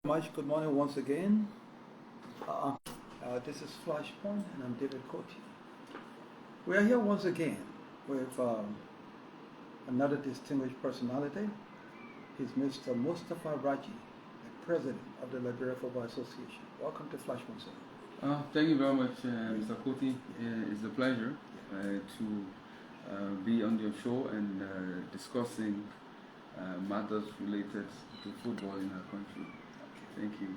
Good morning once again. This is Flashpoint, and I'm David Cote. We are here once again with another distinguished personality. He's Mr. Mustapha Raji, the President of the Liberia Football Association. Welcome to Flashpoint, sir. Thank you very much, Mr. Cote. It's a pleasure to be on your show and discussing matters related to football in our country. Thank you.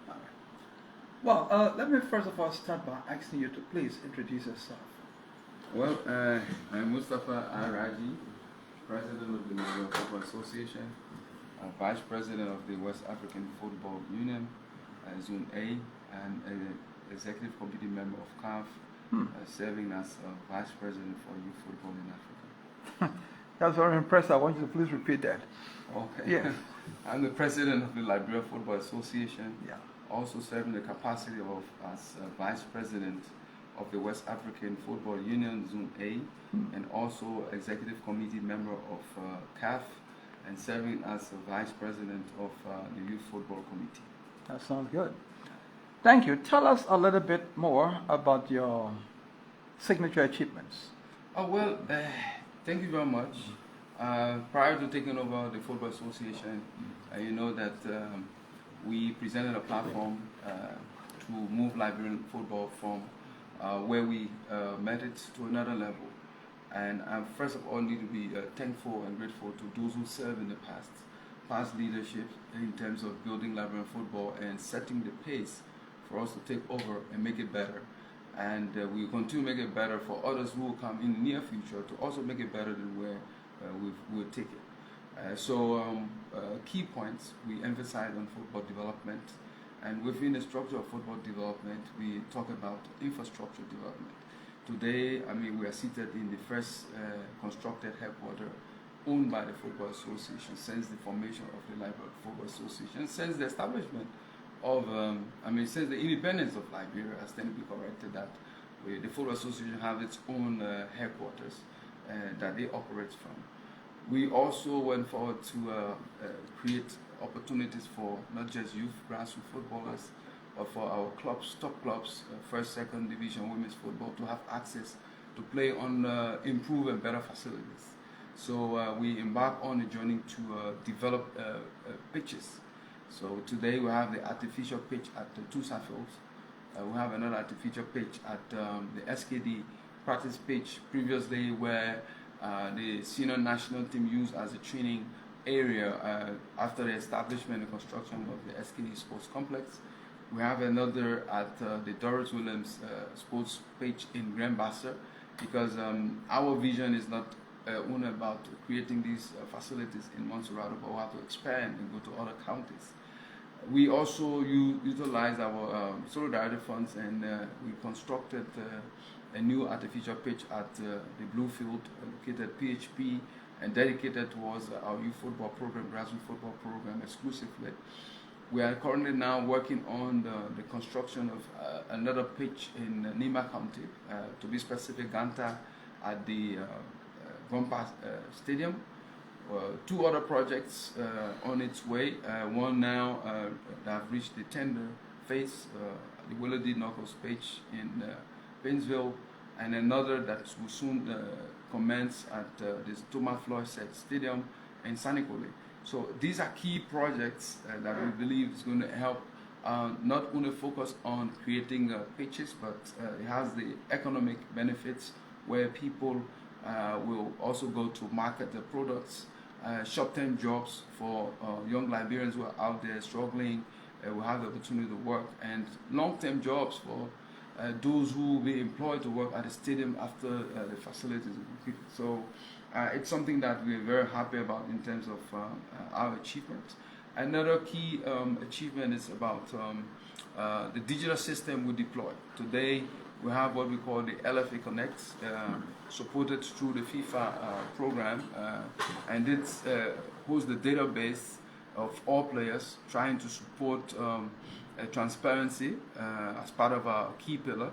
All right. Well, let me first of all start by asking you to please introduce yourself. Well, I'm Mustapha Raji, President of the Liberia Football Association, Vice President of the West African Football Union, Zone A, and an Executive Committee member of CAF, serving as Vice President for Youth Football in Africa. That's very impressive. I want you to please repeat that. Okay. Yes. I'm the President of the Liberia Football Association, Yeah. also serving the capacity of as Vice President of the West African Football Union, Zone A, and also Executive Committee member of CAF, and serving as Vice President of the Youth Football Committee. That sounds good. Thank you. Tell us a little bit more about your signature achievements. Oh, well, thank you very much. Prior to taking over the Football Association, you know that we presented a platform to move Liberian football from where we met it to another level. And I first of all need to be thankful and grateful to those who served in the past leadership in terms of building Liberian football and setting the pace for us to take over and make it better. And we will continue to make it better for others who will come in the near future to also make it better than where we'll take it. Key points, we emphasize on football development, and within the structure of football development, we talk about infrastructure development. Today, we are seated in the first constructed headquarters owned by the Football Association since the formation of the Liberia Football Association, since the establishment of, since the independence of Liberia, has then been corrected that the Football Association have its own headquarters that they operate from. We also went forward to create opportunities for not just youth grassroots footballers, but for our clubs, top clubs, first, second division women's football, to have access to play on improved and better facilities. So we embarked on a journey to develop pitches. So today we have the artificial pitch at the Tusa Fields. We have another artificial pitch at the SKD practice pitch previously, where the senior national team used as a training area after the establishment and construction of the SKD Sports Complex. We have another at the Doris Williams Sports pitch in Grand Bassa, because our vision is not only about creating these facilities in Montserrat, but we have to expand and go to other counties. We also utilize our solidarity funds, and we constructed a new artificial pitch at the Blue Field, located PHP, and dedicated towards our youth football program, grassroots football program exclusively. We are currently now working on the construction of another pitch in Nima County, to be specific, Ganta, at the Gompa Stadium. Two other projects on its way. One now that have reached the tender phase, the Willowdy Knuckles pitch in Painesville, and another that will soon commence at this Thomas Floyd Stadium in Sanikole. So these are key projects that we believe is going to help not only focus on creating pitches, but it has the economic benefits where people will also go to market their products. Short-term jobs for young Liberians who are out there struggling, will have the opportunity to work, and long-term jobs for those who will be employed to work at the stadium after the facilities are completed. So it's something that we're very happy about in terms of our achievement. Another key achievement is about the digital system we deploy. Today we have what we call the LFA Connect, supported through the FIFA program, and it hosts the database of all players, trying to support transparency as part of our key pillar,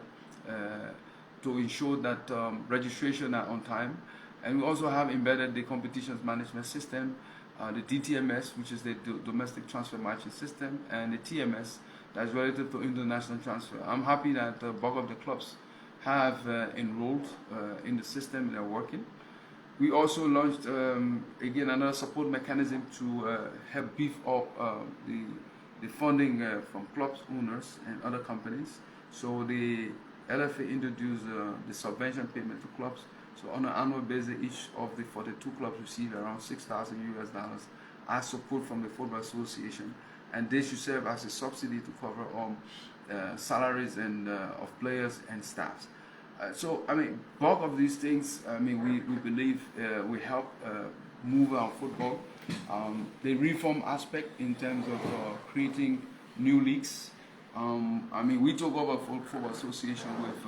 to ensure that registration are on time. And we also have embedded the competitions management system the DTMS, which is the domestic transfer matching system, and the TMS, that's related to international transfer. I'm happy that the bulk of the clubs have enrolled in the system. They're working. We also launched, again, another support mechanism to help beef up the funding from clubs owners and other companies. So the LFA introduced the subvention payment to clubs. So on an annual basis, each of the 42 clubs receive around $6,000 as support from the Football Association, and this should serve as a subsidy to cover salaries and of players and staffs. So I mean, bulk of these things, I mean, we believe will help move our football. The reform aspect in terms of creating new leagues. I mean, we took over Football Association with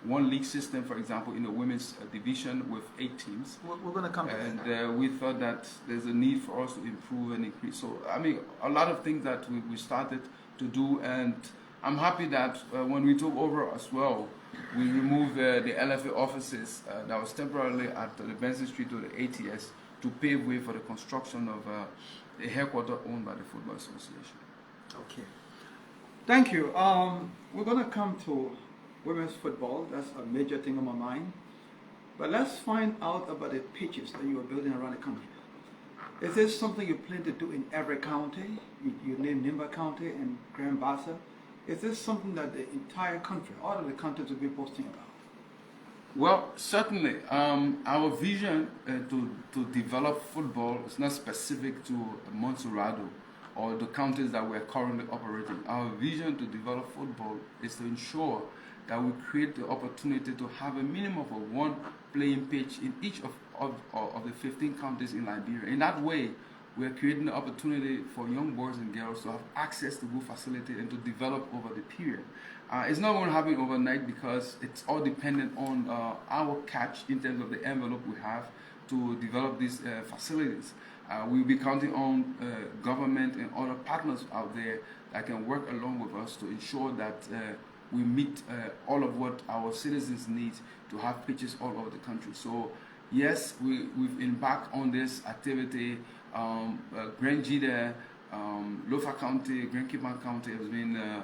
one league system, for example, in the women's division with 8 teams. We're going to come to that. And we thought that there's a need for us to improve and increase. So, I mean, a lot of things that we started to do, and I'm happy that when we took over as well, we removed the LFA offices that was temporarily at the Benson Street to the ATS to pave way for the construction of a headquarters owned by the Football Association. Okay. Thank you. We're going to come to women's football. That's a major thing on my mind. But let's find out about the pitches that you are building around the country. Is this something you plan to do in every county? You name Nimba County and Grand Bassa. Is this something that the entire country, all of the countries will be posting about? Well, certainly. Our vision to develop football is not specific to Montserrado or the counties that we're currently operating. Our vision to develop football is to ensure that we create the opportunity to have a minimum of one playing pitch in each of the 15 counties in Liberia. In that way, we're creating the opportunity for young boys and girls to have access to good facility and to develop over the period. It's not going to happen overnight because it's all dependent on our catch in terms of the envelope we have to develop these facilities. We'll be counting on government and other partners out there that can work along with us to ensure that we meet all of what our citizens need to have pitches all over the country. So yes, we've embarked on this activity. Grand Jida, Lofa County, Grand Kipan County has been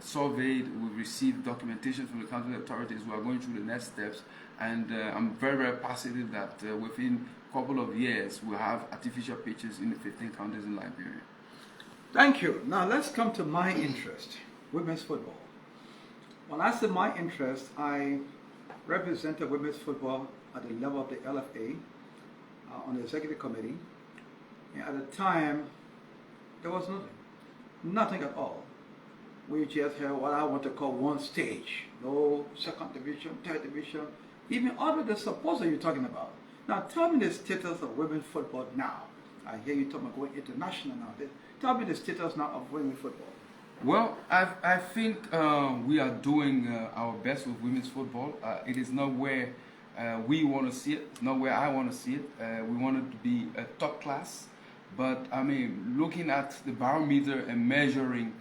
surveyed. We've received documentation from the county authorities. We are going through the next steps, and I'm very, very positive that within a couple of years we'll have artificial pitches in the 15 counties in Liberia. Thank you. Now let's come to my interest, women's football. When I say my interest, I represented women's football at the level of the LFA on the executive committee. And at the time, there was nothing at all. We just had what I want to call one stage. No second division, third division, even other the supports that you're talking about. Now tell me the status of women's football now. I hear you talking about going international now. Tell me the status now of women's football. Well, I think we are doing our best with women's football. It is not where we want to see it. It's not where I want to see it. We want it to be a top class. But I mean, looking at the barometer and measuring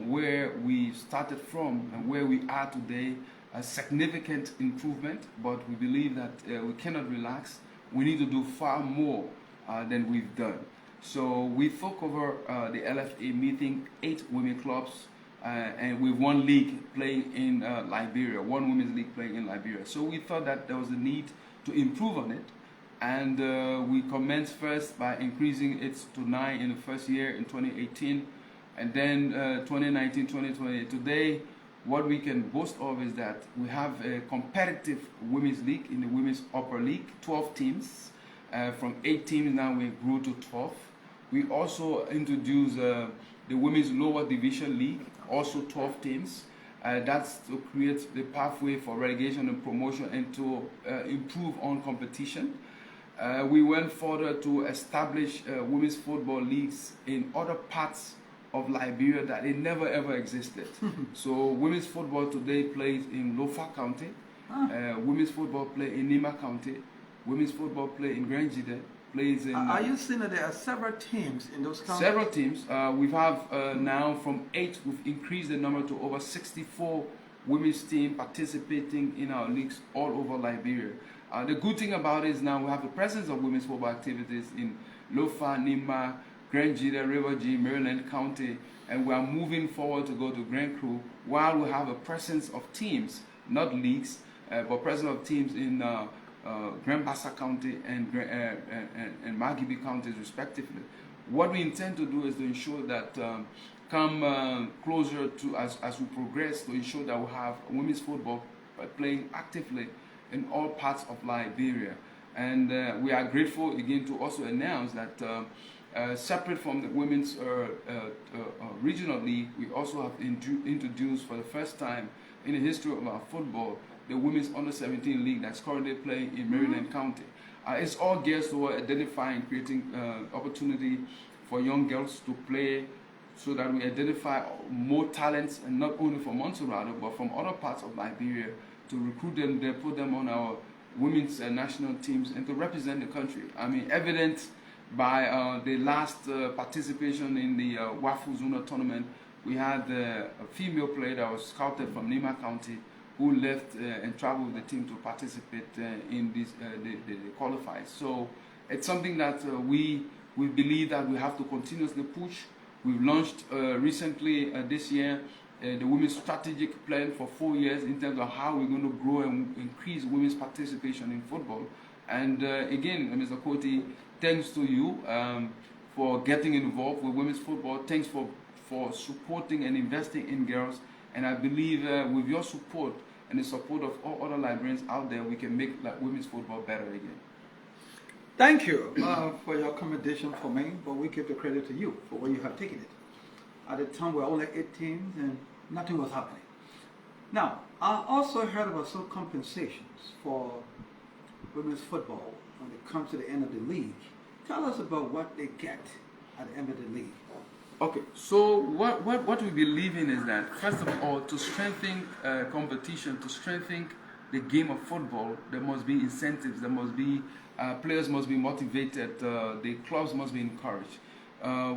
where we started from and where we are today, a significant improvement. But we believe that we cannot relax. We need to do far more than we've done. So we took over the LFA meeting 8 women clubs and with one league playing in Liberia, one women's league playing in Liberia. So we thought that there was a need to improve on it, and we commenced first by increasing it to 9 in the first year in 2018, and then 2019, 2020. Today, what we can boast of is that we have a competitive women's league in the women's upper league, 12 teams. From 8 teams now we grew to 12. We also introduced the women's lower division league, also 12 teams. That's to create the pathway for relegation and promotion and to improve on competition. We went further to establish women's football leagues in other parts of Liberia that it never ever existed. So women's football today plays in Lofa County, women's football play in Nima County, women's football play in Grand Jida, plays in... Are you saying that there are several teams in those counties? Several teams. We have now from 8, we've increased the number to over 64 women's teams participating in our leagues all over Liberia. The good thing about it is now we have the presence of women's football activities in Lofa, Nima, Grand Jida, River G, Maryland County, and we are moving forward to go to Grand Cru, while we have a presence of teams, not leagues, but presence of teams in Grand Bassa County and Margibi counties respectively. What we intend to do is to ensure that come closer to as we progress, to ensure that we have women's football playing actively in all parts of Liberia. And we are grateful again to also announce that separate from the women's regional league, we also have introduced for the first time in the history of our football the women's under-17 league that's currently playing in Maryland County. It's all geared toward identifying, creating opportunity for young girls to play, so that we identify more talents, and not only from Montserrat but from other parts of Liberia, to recruit them, then put them on our women's national teams and to represent the country. I mean, evident by the last participation in the Wafu Zona tournament, we had a female player that was scouted from Nima County who left and traveled with the team to participate in this, the qualifiers. So it's something that we believe that we have to continuously push. We've launched recently this year the women's strategic plan for 4 years in terms of how we're going to grow and increase women's participation in football. And again, Mr. Koti, thanks to you for getting involved with women's football. Thanks for supporting and investing in girls. And I believe with your support and the support of all other Liberians out there, we can make women's football better again. Thank you for your commendation for me, but we give the credit to you for where you have taken it. At the time, we were only 8 teams and nothing was happening. Now, I also heard about some compensations for women's football when it comes to the end of the league. Tell us about what they get at the end of the league. Okay, so what we believe in is that, first of all, to strengthen competition, to strengthen the game of football, there must be incentives, there must be players must be motivated, the clubs must be encouraged.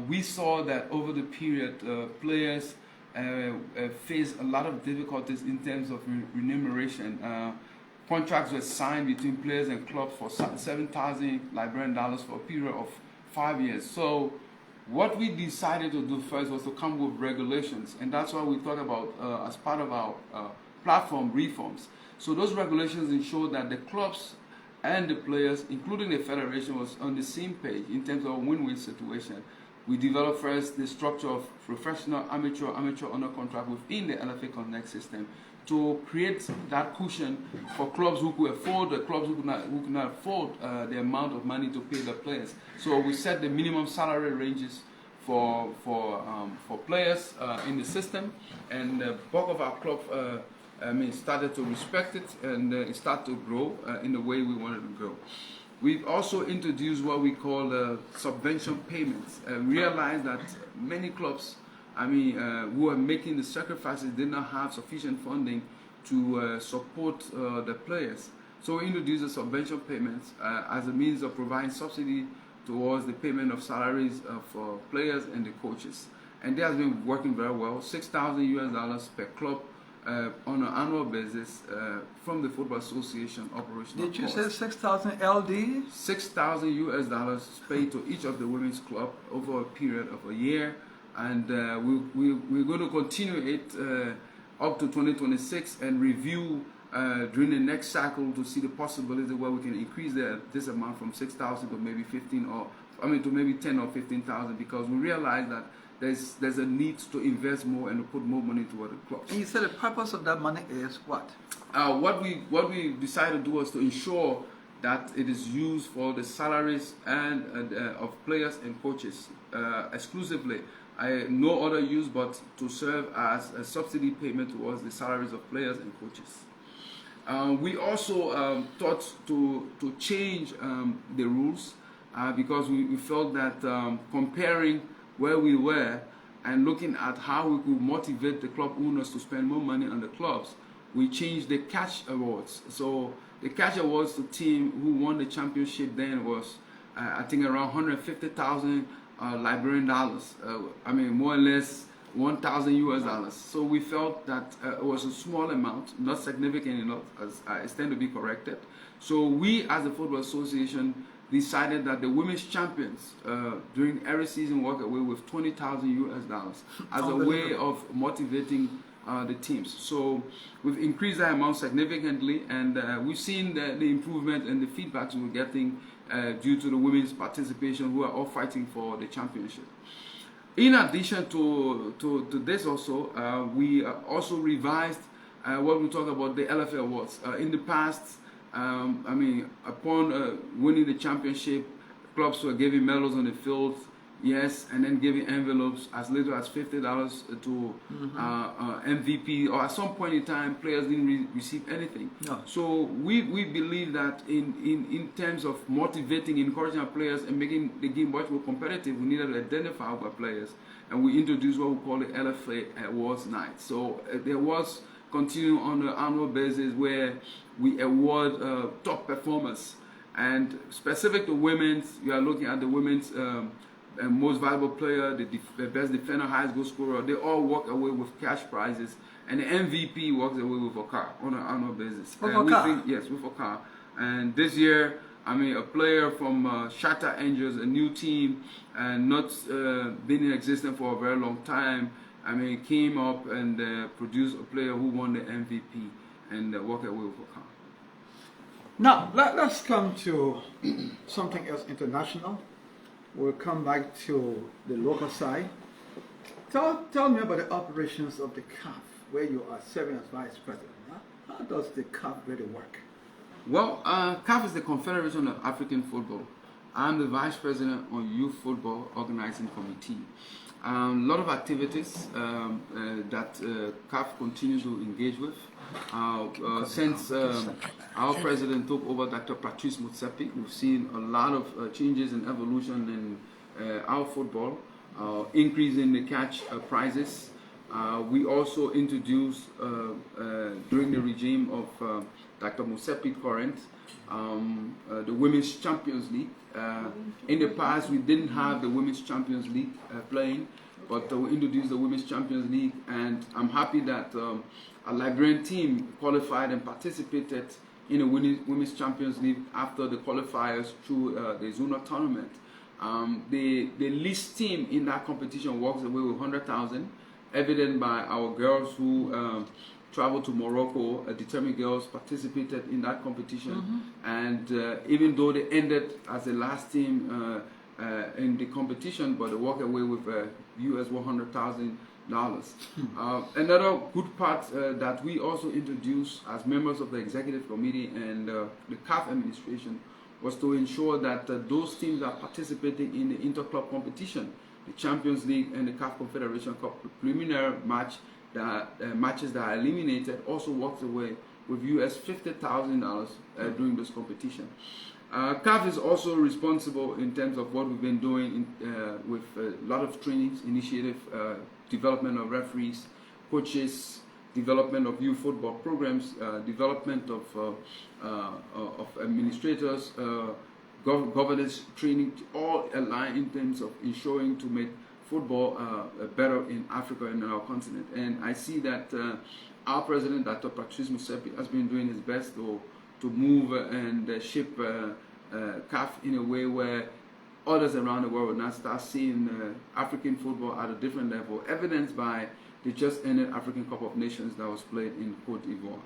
We saw that over the period, players faced a lot of difficulties in terms of remuneration. Contracts were signed between players and clubs for 7,000 Liberian dollars for a period of 5 years. So what we decided to do first was to come with regulations, and that's why we thought about as part of our platform reforms. So those regulations ensure that the clubs and the players, including the federation, was on the same page in terms of a win-win situation. We developed first the structure of professional, amateur under contract within the LFA Connect system to create that cushion for clubs who could afford, the clubs who could not afford the amount of money to pay the players. So we set the minimum salary ranges for players in the system, and the bulk of our club started to respect it, and it started to grow in the way we wanted to grow. We've also introduced what we call subvention payments. Realized that many clubs, who are making the sacrifices, did not have sufficient funding to support the players. So we introduced the subvention payments as a means of providing subsidy towards the payment of salaries for players and the coaches. And that has been working very well. $6,000 per club on an annual basis from the Football Association operational Did you cost. say 6,000 LD? $6,000 paid to each of the women's club over a period of a year, and we're going to continue it up to 2026 and review during the next cycle to see the possibility where we can increase this amount from 6,000 to maybe 15 or to maybe 10 or 15,000, because we realize that there's a need to invest more and to put more money toward the clubs. And you said the purpose of that money is what? What we decided to do was to ensure that it is used for the salaries and of players and coaches exclusively. No other use but to serve as a subsidy payment towards the salaries of players and coaches. We also thought to change the rules because we felt that comparing where we were and looking at how we could motivate the club owners to spend more money on the clubs, we changed the cash awards. So the cash awards to team who won the championship then was I think around 150,000 Liberian dollars. More or less $1,000. So we felt that it was a small amount, not significant enough, as it tend to be corrected. So we, as the Football Association, decided that the women's champions during every season walk away with $20,000 as a way of motivating the teams. So we've increased that amount significantly, and we've seen the improvement and the feedbacks we're getting due to the women's participation, who are all fighting for the championship. In addition to this also, we also revised what we talk about the LFA awards. In the past, I mean, upon winning the championship, clubs were giving medals on the field, yes, and then giving envelopes as little as $50 to MVP, or at some point in time, players didn't receive anything. No. So we believe that in terms of motivating, encouraging our players and making the game much more competitive, we needed to identify our players, and we introduced what we call the LFA Awards Night. So there was continue on an annual basis where we award top performers, and specific to women's, we are looking at the women's most valuable player, the best defender, highest goal scorer. They all walk away with cash prizes, and the MVP walks away with a car on an annual basis. With a car? Yes, with a car. And this year, I mean, a player from Shatter Angels, a new team, and not been in existence for a very long time, I mean, came up and produced a player who won the MVP and walked away with a car. Now, let's come to something else international. We'll come back to the local side. Tell me about the operations of the CAF, where you are serving as vice president. How does the CAF really work? Well, CAF is the Confederation of African Football. I'm the vice president on Youth Football Organizing Committee. A lot of activities that CAF continues to engage with. Since our president took over, Dr. Patrice Motsepe, we've seen a lot of changes and evolution in our football, increase in the catch prizes. We also introduced, during the regime of Dr. Motsepe current, the Women's Champions League. In the past, we didn't have the Women's Champions League playing, but we introduced the Women's Champions League, and I'm happy that a Liberian team qualified and participated in the Women's Champions League after the qualifiers through the Zona tournament. The least team in that competition walks away with 100,000, evident by our girls who traveled to Morocco. Determined girls participated in that competition, and even though they ended as the last team in the competition, but they walked away with US $100,000. Another good part that we also introduced as members of the executive committee and the CAF administration was to ensure that those teams that are participating in the inter-club competition, the Champions League and the CAF Confederation Cup preliminary matches that are eliminated, also walked away with US $50,000 during this competition. CAF is also responsible in terms of what we've been doing with a lot of trainings, initiative, development of referees, coaches, development of youth football programs, development of administrators, governance training, all aligned in terms of ensuring to make football better in Africa and in our continent. And I see that our president, Dr. Patrice Motsepe, has been doing his best to move and shape CAF in a way where others around the world will now start seeing African football at a different level, evidenced by the just ended African Cup of Nations that was played in Cote d'Ivoire.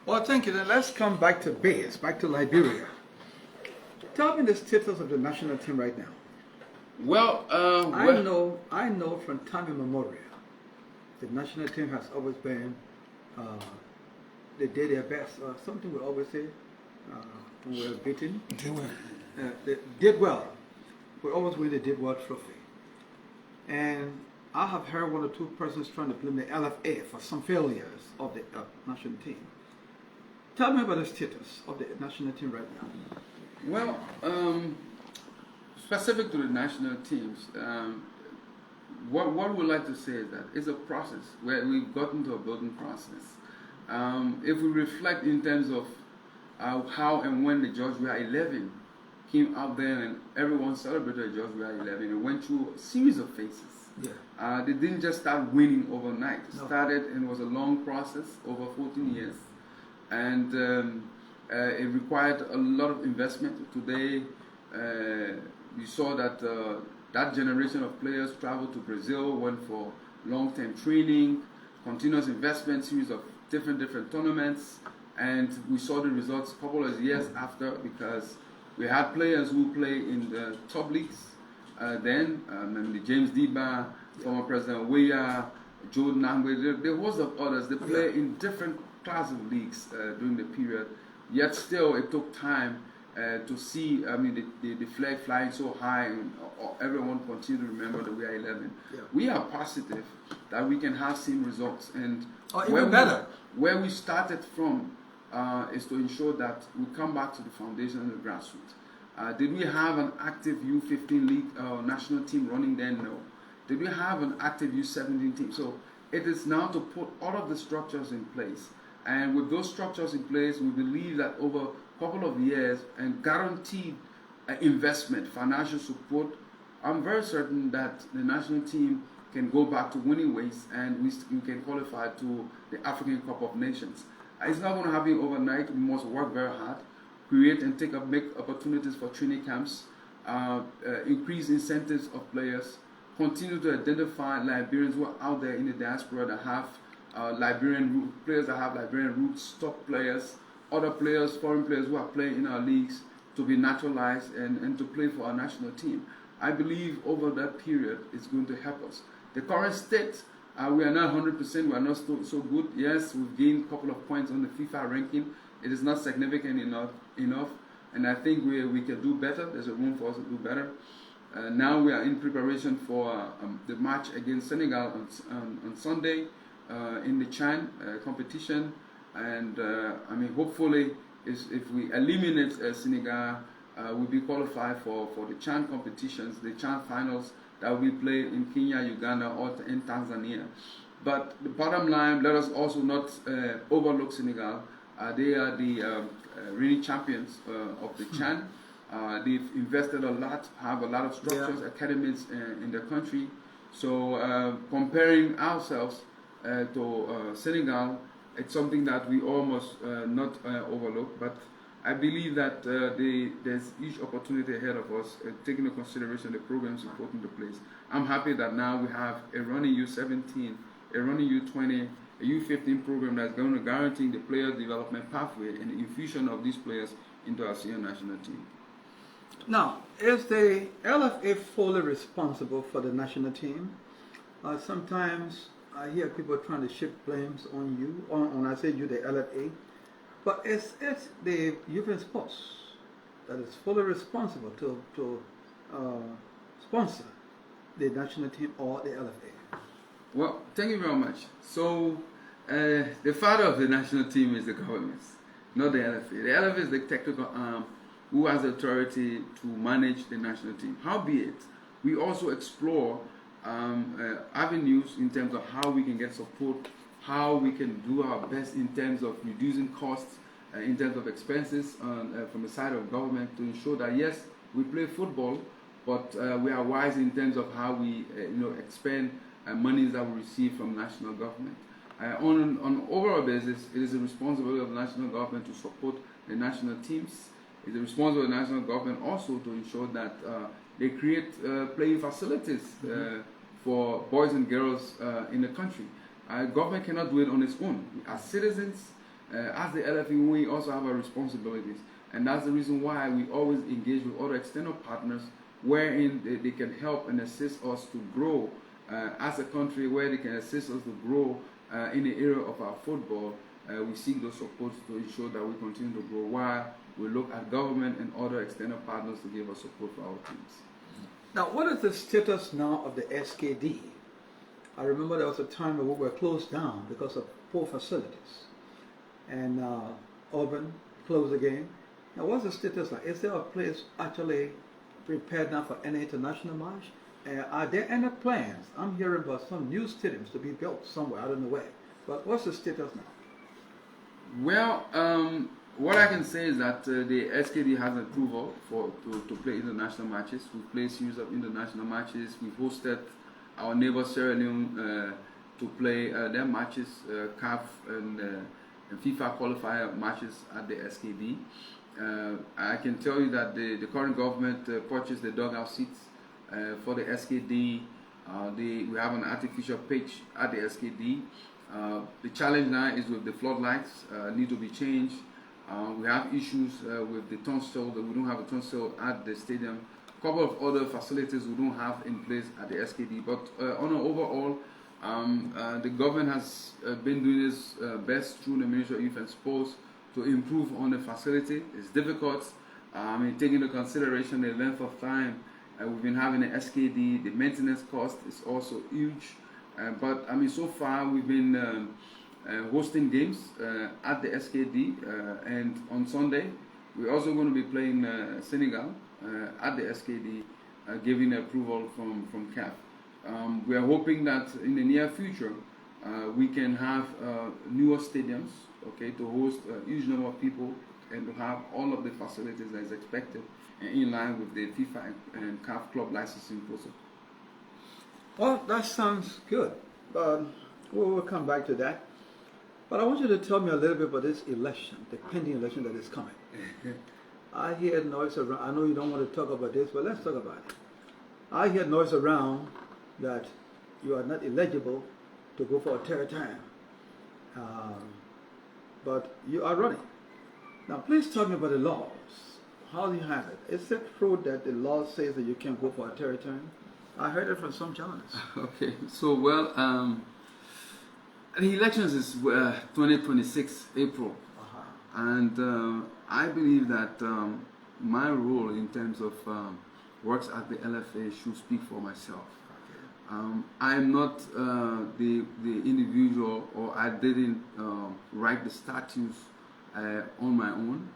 Well, thank you. Then let's come back to base, back to Liberia. Tell me the status of the national team right now. Well, I know from time immemorial, the national team has always been, they did their best. Something we always say, when we were beaten. They did well. We always win the did well trophy. And I have heard one or two persons trying to blame the LFA for some failures of the national team. Tell me about the status of the national team right now. Well, specific to the national teams, what we'd like to say is that it's a process where we've gotten to a building process. If we reflect in terms of how and when the George Weah 11 came out there and everyone celebrated George Weah 11, it went through a series of phases. Yeah. They didn't just start winning overnight. It started and was a long process over 14 years. And it required a lot of investment. Today, you saw that that generation of players traveled to Brazil, went for long-term training, continuous investment, series of different tournaments, and we saw the results a couple of years after, because we had players who play in the top leagues. Namely James Diba, former President Weah, Joe Nangwe, there was of others. They play in different classes of leagues during the period. Yet still, it took time to see. I mean, the flag flying so high, and everyone continued to remember that we are 11. Yeah. We are positive that we can have same results, and where we started from is to ensure that we come back to the foundation and the grassroots. Did we have an active U15 league national team running then? No. Did we have an active U17 team? So it is now to put all of the structures in place. And with those structures in place, we believe that over a couple of years and guaranteed investment, financial support, I'm very certain that the national team can go back to winning ways, and we can qualify to the African Cup of Nations. It's not going to happen overnight. We must work very hard, create and make opportunities for training camps, increase incentives of players, continue to identify Liberians who are out there in the diaspora that have players that have Liberian roots, top players, other players, foreign players who are playing in our leagues, to be naturalized and to play for our national team. I believe over that period it's going to help us. The current state, we are not 100%, we are not so good. Yes, we've gained a couple of points on the FIFA ranking. It is not significant enough, and I think we can do better. There's a room for us to do better. Now we are in preparation for the match against Senegal on Sunday in the CHAN competition, and I mean, hopefully, if we eliminate Senegal, we'll be qualified for the CHAN competitions, the CHAN finals that will be played in Kenya, Uganda, or in Tanzania. But the bottom line, let us also not overlook Senegal. They are the reigning champions of the CHAN. They've invested a lot, have a lot of structures, academies in the country. So comparing ourselves to Senegal, it's something that we almost not overlook. But I believe that there's huge opportunity ahead of us, taking into consideration the programs we put into place. I'm happy that now we have a running U17, a running U20, a U15 program that's going to guarantee the player development pathway and the infusion of these players into our senior national team. Now, is the LFA fully responsible for the national team? Sometimes I hear people trying to shift blames on you, on I say you, the LFA, but it's the youth and sports that is fully responsible to sponsor the national team or the LFA. Well, thank you very much. So, the father of the national team is the government, not the LFA. The LFA is the technical arm who has the authority to manage the national team. Howbeit, we also explore avenues in terms of how we can get support, how we can do our best in terms of reducing costs, in terms of expenses from the side of government, to ensure that yes, we play football, but we are wise in terms of how we expend monies that we receive from national government. On an overall basis, it is the responsibility of the national government to support the national teams. It's the responsibility of the national government also to ensure that they create playing facilities for boys and girls in the country. Government cannot do it on its own. As citizens, as the LFA, we also have our responsibilities. And that's the reason why we always engage with other external partners wherein they can help and assist us to grow as a country, where they can assist us to grow in the area of our football. We seek those supports to ensure that we continue to grow, while we look at government and other external partners to give us support for our teams. Now, what is the status now of the SKD? I remember there was a time when we were closed down because of poor facilities, and Auburn closed again. Now, what's the status like? Is there a place actually prepared now for any international match? Are there any plans? I'm hearing about some new stadiums to be built somewhere, I don't know where. But what's the status now? Well, what I can say is that the SKD has approval to play international matches. We've played series of international matches. We've hosted our neighbor Sierra Leone to play their matches, CAF and FIFA qualifier matches at the SKD. I can tell you that the current government purchased the dugout seats for the SKD. We have an artificial pitch at the SKD. The challenge now is with the floodlights, need to be changed. We have issues with the turnstile, that we don't have a turnstile at the stadium. A couple of other facilities we don't have in place at the SKD. But on an overall, the government has been doing its best through the Ministry of Youth and Sports to improve on the facility. It's difficult, taking into consideration the length of time we've been having the SKD, the maintenance cost is also huge. But so far we've been hosting games at the SKD, and on Sunday we're also going to be playing Senegal at the SKD, given approval from CAF. We are hoping that in the near future we can have newer stadiums, to host a huge number of people and to have all of the facilities that is expected in line with the FIFA and CAF club licensing process. Well, that sounds good, but we'll come back to that. But I want you to tell me a little bit about this election, the pending election that is coming. I hear noise around, I know you don't want to talk about this, but let's talk about it. I hear noise around that you are not eligible to go for a third term, but you are running. Now please tell me about the laws. How do you have it? Is it true that the law says that you can't go for a third term? I heard it from some journalists. Okay, so the elections is 2026 April, and I believe that my role in terms of works at the LFA should speak for myself. I am not the individual, or I didn't write the statutes on my own.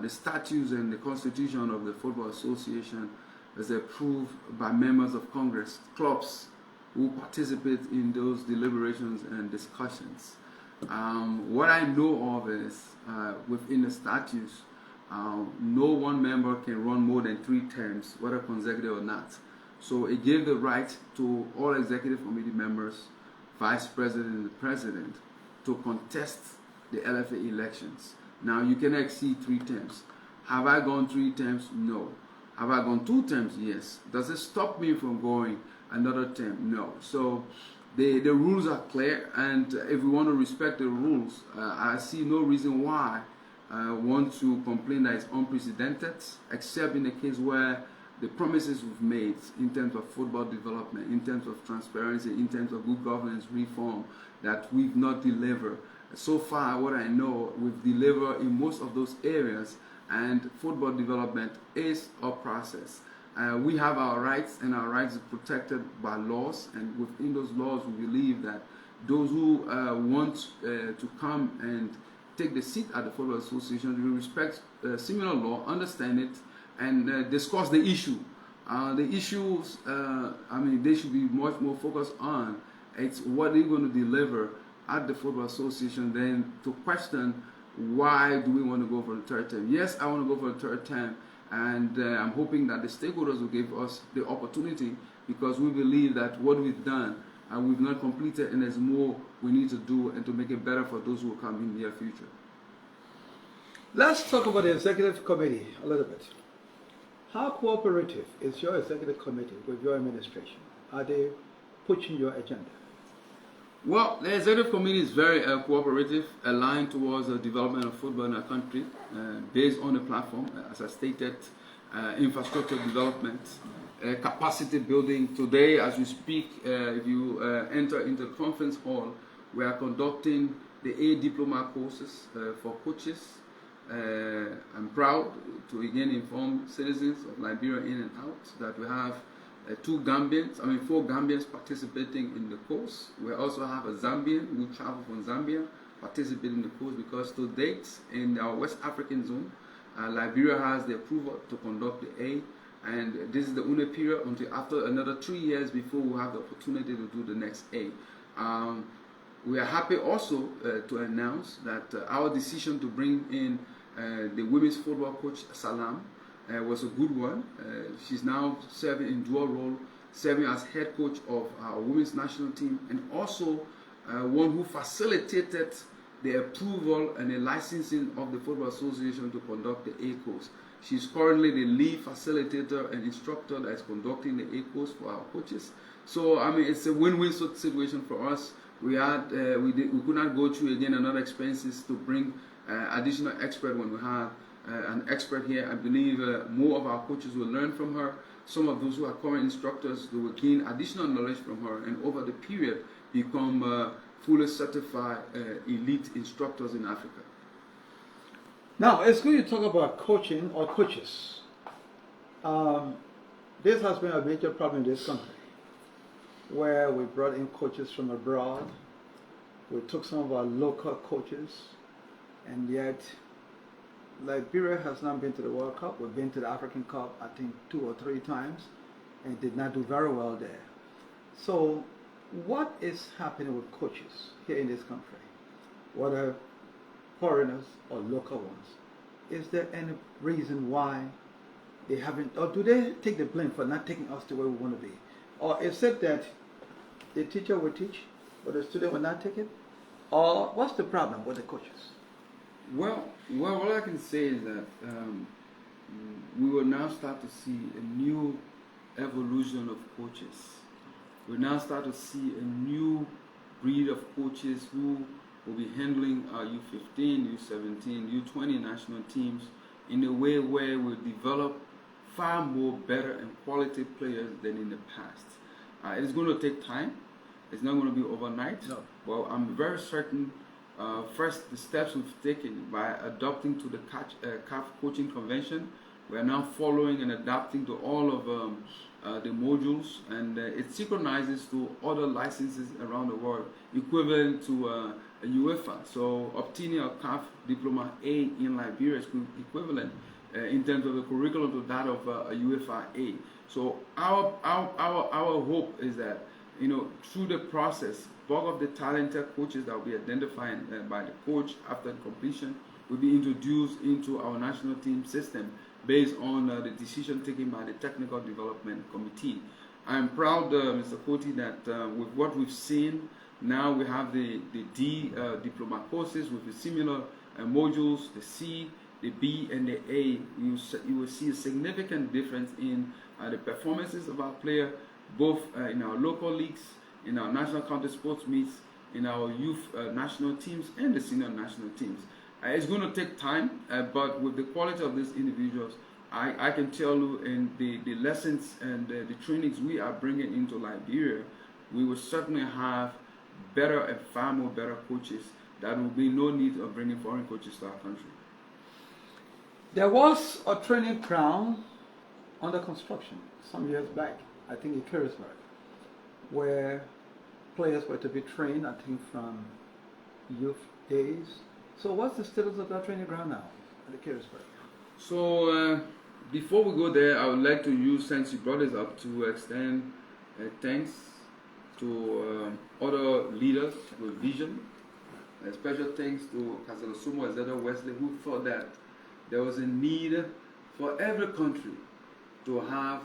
The statutes and the constitution of the Football Association is approved by members of Congress, clubs who participate in those deliberations and discussions. What I know of is within the statutes, no one member can run more than 3 terms, whether consecutive or not. So it gave the right to all executive committee members, vice president, and the president to contest the LFA elections. Now you cannot exceed 3 terms. Have I gone 3 terms? No. Have I gone 2 terms? Yes. Does it stop me from going another term? No. So the rules are clear, and if we want to respect the rules, I see no reason why I want to complain that it's unprecedented, except in the case where the promises we've made in terms of football development, in terms of transparency, in terms of good governance reform, that we've not delivered. So far, what I know, we've delivered in most of those areas, and football development is a process. We have our rights, and our rights are protected by laws, and within those laws we believe that those who want to come and take the seat at the Football Association will respect similar law, understand it, and discuss the issue. The issues, they should be much more focused on it's what they're going to deliver at the Football Association than to question why do we want to go for the third term. Yes, I want to go for the third term, and I'm hoping that the stakeholders will give us the opportunity, because we believe that what we've done and we've not completed, and there's more we need to do and to make it better for those who will come in the near future. Let's talk about the executive committee a little bit. How cooperative is your executive committee with your administration? Are they pushing your agenda? Well, the executive committee is very cooperative, aligned towards the development of football in our country, based on the platform, as I stated, infrastructure development, capacity building. Today, as we speak, if you enter into the conference hall, we are conducting the A diploma courses for coaches. I'm proud to again inform citizens of Liberia in and out that we have 4 Gambians participating in the course. We also have a Zambian who traveled from Zambia participating in the course, because to date in our West African zone, Liberia has the approval to conduct the A, and this is the only period until after another 3 years before we have the opportunity to do the next A. We are happy also to announce that our decision to bring in the women's football coach Salam was a good one. She's now serving in dual role, serving as head coach of our women's national team, and also one who facilitated the approval and the licensing of the Football Association to conduct the A-course. She's currently the lead facilitator and instructor that is conducting the A-course for our coaches. So I mean, it's a win-win situation for us. We could not go through again another expenses to bring additional expert when we had an expert here. I believe more of our coaches will learn from her. Some of those who are current instructors, they will gain additional knowledge from her, and over the period become fully certified elite instructors in Africa. Now, it's good to talk about coaching or coaches. This has been a major problem in this country, where we brought in coaches from abroad. We took some of our local coaches, and yet Liberia has not been to the World Cup. We've been to the African Cup, I think 2 or 3 times, and did not do very well there. So what is happening with coaches here in this country, whether foreigners or local ones? Is there any reason why they haven't, or do they take the blame for not taking us to where we want to be? Or is it that the teacher will teach, but the student will not take it? Or what's the problem with the coaches? Well, what I can say is that we will now start to see a new evolution of coaches. We now start to see a new breed of coaches who will be handling our U15, U17, U20 national teams in a way where we'll develop far more better and quality players than in the past. It's going to take time. It's not going to be overnight. No. Well, I'm very certain. First, the steps we've taken by adopting to the CAF coaching convention, we are now following and adapting to all of the modules, and it synchronizes to other licenses around the world, equivalent to a UEFA. So obtaining a CAF Diploma A in Liberia is equivalent in terms of the curriculum to that of a UEFA A. So our hope is that, you know, through the process, bulk of the talented coaches that will be identified by the coach after completion will be introduced into our national team system based on the decision taken by the Technical Development Committee. I'm proud, Mr. Koti, that with what we've seen, now we have the D diploma courses with the similar modules, the C, the B, and the A. You will see a significant difference in the performances of our players, both in our local leagues, in our national county sports meets, in our youth national teams, and the senior national teams. It's going to take time, but with the quality of these individuals, I can tell you in the lessons and the trainings we are bringing into Liberia, we will certainly have better and far more better coaches. There will be no need of bringing foreign coaches to our country. There was a training ground under construction some years back, I think in Carisburg, where players were to be trained, I think, from youth days. So what's the status of that training ground now at the Carisburg? So before we go there, I would like to use, since you brought this up, to extend thanks to other leaders with vision. Special thanks to Councillor Sumo Ezeda Wesley, who thought that there was a need for every country to have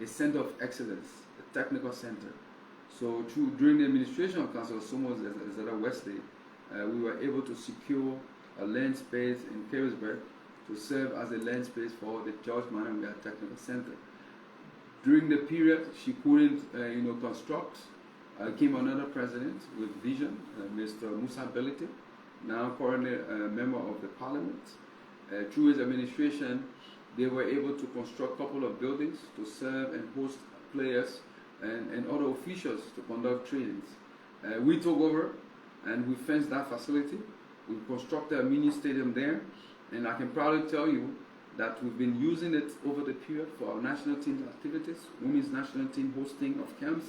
a center of excellence, a technical center. So during the administration of Councillor Sumo Ezeda Wesley, we were able to secure a land space in Carisburg to serve as a land space for the George Manamia Technical Center. During the period she couldn't construct, came another president with vision, Mr. Musa Belite, now currently a member of the parliament. Through his administration, they were able to construct a couple of buildings to serve and host players and other officials to conduct trainings. We took over and we fenced that facility. We constructed a mini stadium there, and I can proudly tell you that we've been using it over the period for our national team's activities. Women's national team hosting of camps.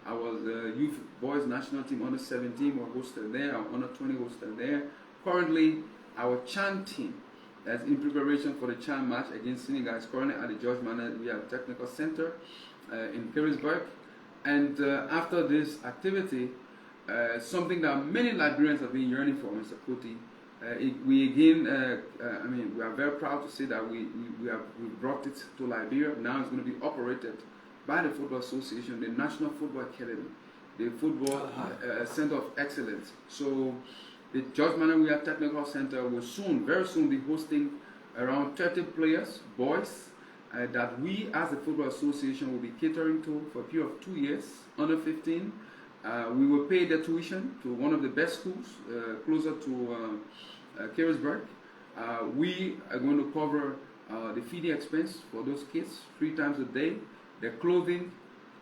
Our youth boys national team under 17 were hosted there, our under 20 hosted there. Currently, our Chan team, as in preparation for the Chan match against Senegal, is currently at the George Manamia Technical Center in Carisburg. And after this activity, something that many Liberians have been yearning for, Mr. Koti, we are very proud to say that we brought it to Liberia. Now it's going to be operated by the Football Association, the National Football Academy, the Football Center of Excellence. So the George Manawiya Technical Center will soon, very soon, be hosting around 30 players, boys, that we as the Football Association will be catering to for a period of 2 years, under 15. We will pay their tuition to one of the best schools closer to Carisburg. We are going to cover the feeding expense for those kids 3 times a day, their clothing,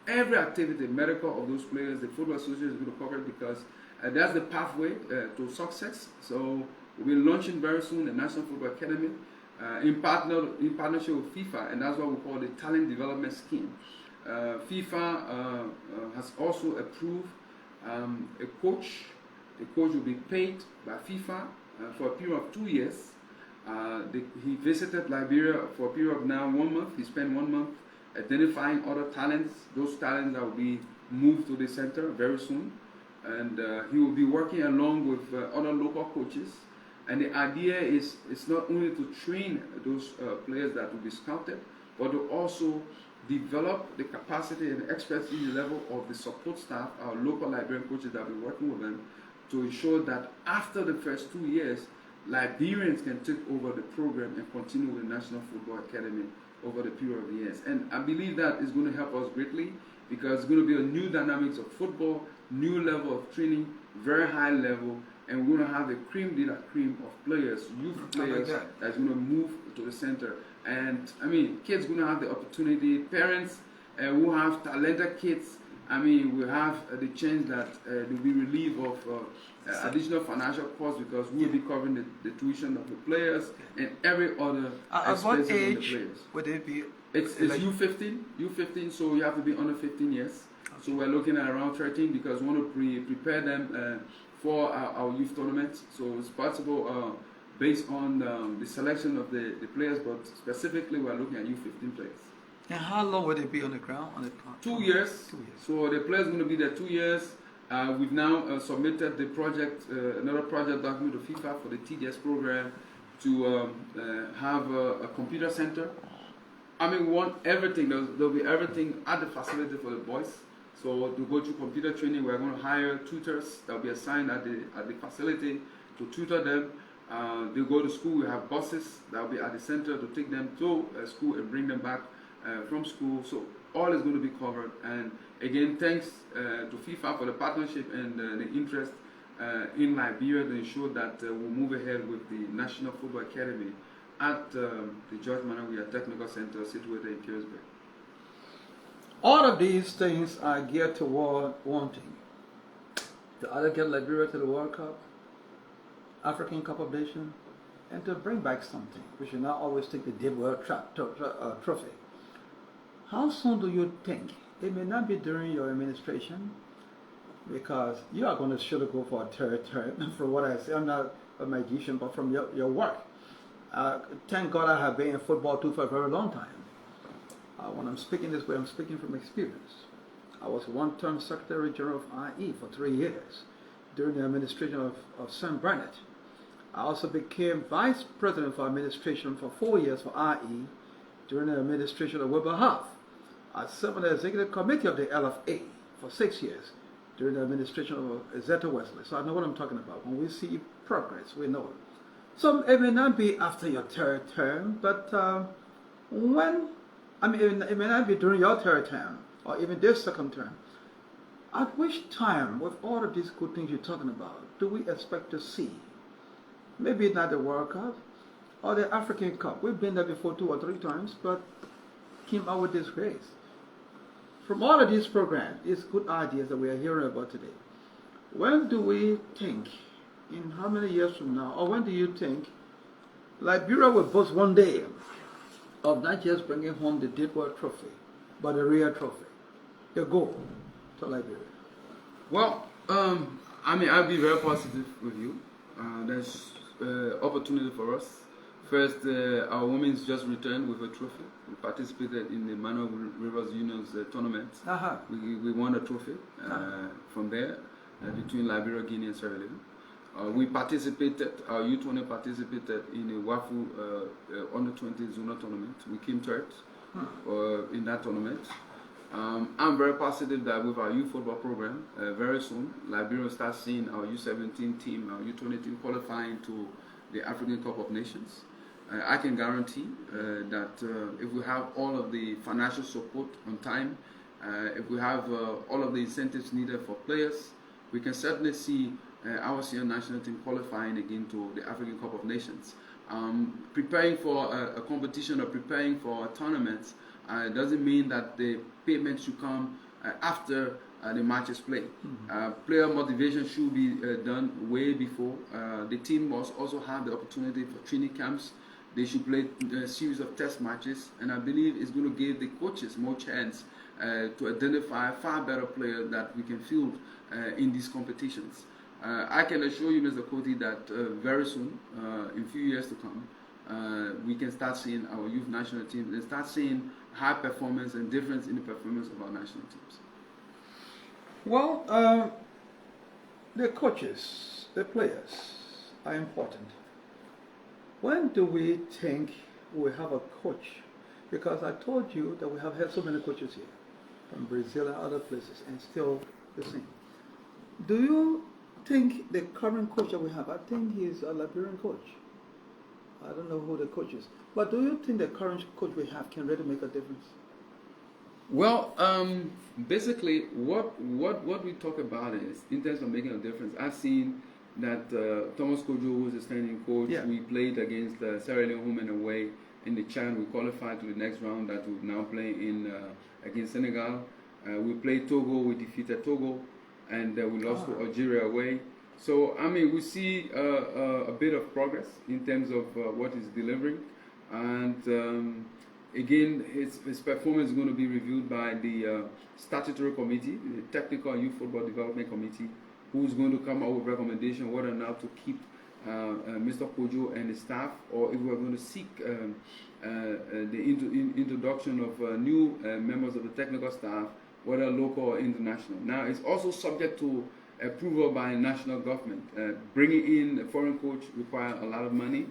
every activity, medical of those players. The Football Association is going to cover it because that's the pathway to success. So we'll be launching very soon the National Football Academy in partnership with FIFA, and that's what we call the Talent Development Scheme. FIFA has also approved a coach. The coach will be paid by FIFA for a period of 2 years. He visited Liberia for a period of now 1 month. He spent 1 month identifying other talents, those talents that will be moved to the center very soon. And he will be working along with other local coaches. And the idea is it's not only to train those players that will be scouted, but to also develop the capacity and expertise level of the support staff, our local Liberian coaches that will be working with them, to ensure that after the first 2 years, Liberians can take over the program and continue with the National Football Academy over the period of years. And I believe that is going to help us greatly because it's going to be a new dynamics of football, new level of training, very high level, and we're going to have a cream de la cream of players, youth players, that's going to move to the center. And I mean, kids going to have the opportunity, parents who have talented kids, I mean, we have the chance that they'll be relieved of additional financial costs because we'll be covering the tuition of the players and every other expenses what of the age players. would it be? It's U15, so you have to be under 15 years. So we're looking at around 13 because we want to prepare them for our youth tournaments. So it's possible based on the selection of the players, but specifically we're looking at U15 players. And how long would it be on the ground? 2 years. 2 years. So the players are going to be there 2 years. We've now submitted the project, another project document to FIFA for the TDS program to have a computer center. I mean, we want everything. There'll be everything at the facility for the boys. So to go through computer training, we're going to hire tutors that will be assigned at the facility to tutor them. They go to school. We have buses that will be at the center to take them to school and bring them back from school. So all is going to be covered. And again, thanks to FIFA for the partnership and the interest in Liberia to ensure that we'll move ahead with the National Football Academy at the George Manawiya Technical Center situated in Carisburg. All of these things are geared toward wanting to either get Liberia to the World Cup, African Cup of Nations, and to bring back something. We should not always take the dead world trophy. How soon do you think? It may not be during your administration, because you are going to surely go for a third term. From what I say, I'm not a magician, but from your work. Thank God I have been in football too for a very long time. When I'm speaking this way, I'm speaking from experience. I was one-term Secretary General of IE for 3 years during the administration of Sam Burnett. I also became Vice President for Administration for 4 years for IE during the administration of Wilbur Huff. I served on the Executive Committee of the LFA for 6 years during the administration of Zeta Wesley. So I know what I'm talking about. When we see progress, we know it. So it may not be after your third term, but it may not be during your third term or even this second term. At which time, with all of these good things you're talking about, do we expect to see? Maybe not the World Cup or the African Cup. We've been there before 2 or 3 times, but came out with disgrace. From all of these programs, these good ideas that we are hearing about today, when do we think, in how many years from now, or when do you think Liberia will boast one day of not just bringing home the Dead World Trophy, but a real trophy, the goal to Liberia? Well, I'll be very positive with you. There's opportunity for us. First, our women's just returned with a trophy. We participated in the Manuel Rivers Union's tournament. We won a trophy from there between Liberia, Guinea, and Sierra Leone. We participated, our U20 participated in a WAFU under-20 zonal tournament. We came third in that tournament. I'm very positive that with our youth football program, very soon, Liberia will start seeing our U17 team, our U20 team qualifying to the African Cup of Nations. I can guarantee that if we have all of the financial support on time, if we have all of the incentives needed for players, we can certainly see our senior national team qualifying again to the African Cup of Nations. Preparing for a competition or preparing for a tournament doesn't mean that the payment should come after the match is played. Player motivation should be done way before. The team must also have the opportunity for training camps. They should play a series of test matches, and I believe it's going to give the coaches more chance to identify far better players that we can field in these competitions. I can assure you, Mr. Koti, that very soon, in a few years to come, we can start seeing our youth national teams and start seeing high performance and difference in the performance of our national teams. Well, the coaches, the players are important. When do we think we have a coach? Because I told you that we have had so many coaches here, from Brazil and other places, and still the same. Do you think the current coach that we have, I think he's a Liberian coach. I don't know who the coach is. But do you think the current coach we have can really make a difference? Well, basically, what we talk about is, in terms of making a difference, I've seen that Thomas Kojo, who is a standing coach, we played against Sierra Leone home and away in the Chan. We qualified to the next round that we're now playing in against Senegal. We played Togo, we defeated Togo, and we lost to Algeria away. So, I mean, we see a bit of progress in terms of what he's delivering. And again, his performance is going to be reviewed by the statutory committee, the Technical and Youth Football Development Committee, who's going to come up with recommendation whether or not to keep Mr. Kojo and his staff, or if we're going to seek the introduction of new members of the technical staff, whether local or international. Now, it's also subject to approval by national government. Bringing in a foreign coach requires a lot of money,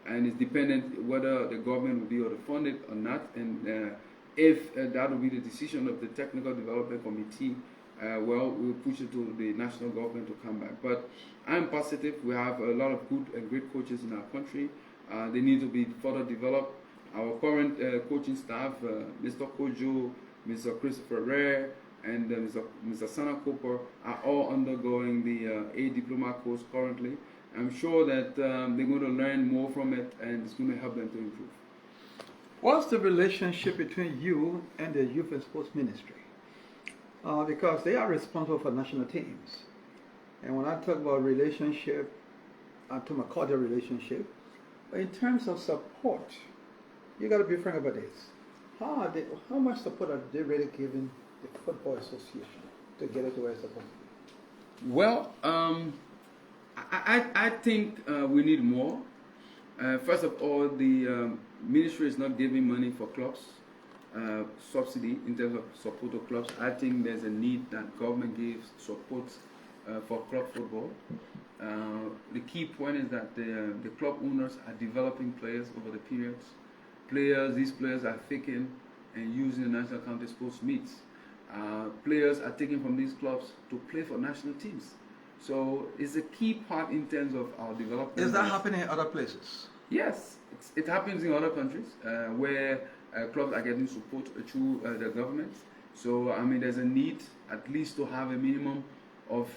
and it's dependent whether the government will be able to fund it or not. And if that will be the decision of the Technical Development Committee, well, we'll push it to the national government to come back. But I'm positive. We have a lot of good and great coaches in our country. They need to be further developed. Our current coaching staff, Mr. Kojo, Mr. Christopher Rare, and Mr. Sana Cooper, are all undergoing the A diploma course currently. I'm sure that they're going to learn more from it, and it's going to help them to improve. What's the relationship between you and the Youth and Sports Ministry? Because they are responsible for national teams. And when I talk about relationship, I'm talking about cordial relationship. But in terms of support, you got to be frank about this. How much support are they really giving the Football Association to get it to where it's supposed to be? Well, I think we need more. First of all, the ministry is not giving money for clubs, subsidy in terms of support to clubs. I think there's a need that government gives support for club football. The key point is that the club owners are developing players over the periods. These players are taken and used in the national county sports meets. Players are taken from these clubs to play for national teams. So it's a key part in terms of our development. Is that happening in other places? Yes, it happens in other countries where clubs are getting support through the government. So, I mean, there's a need at least to have a minimum of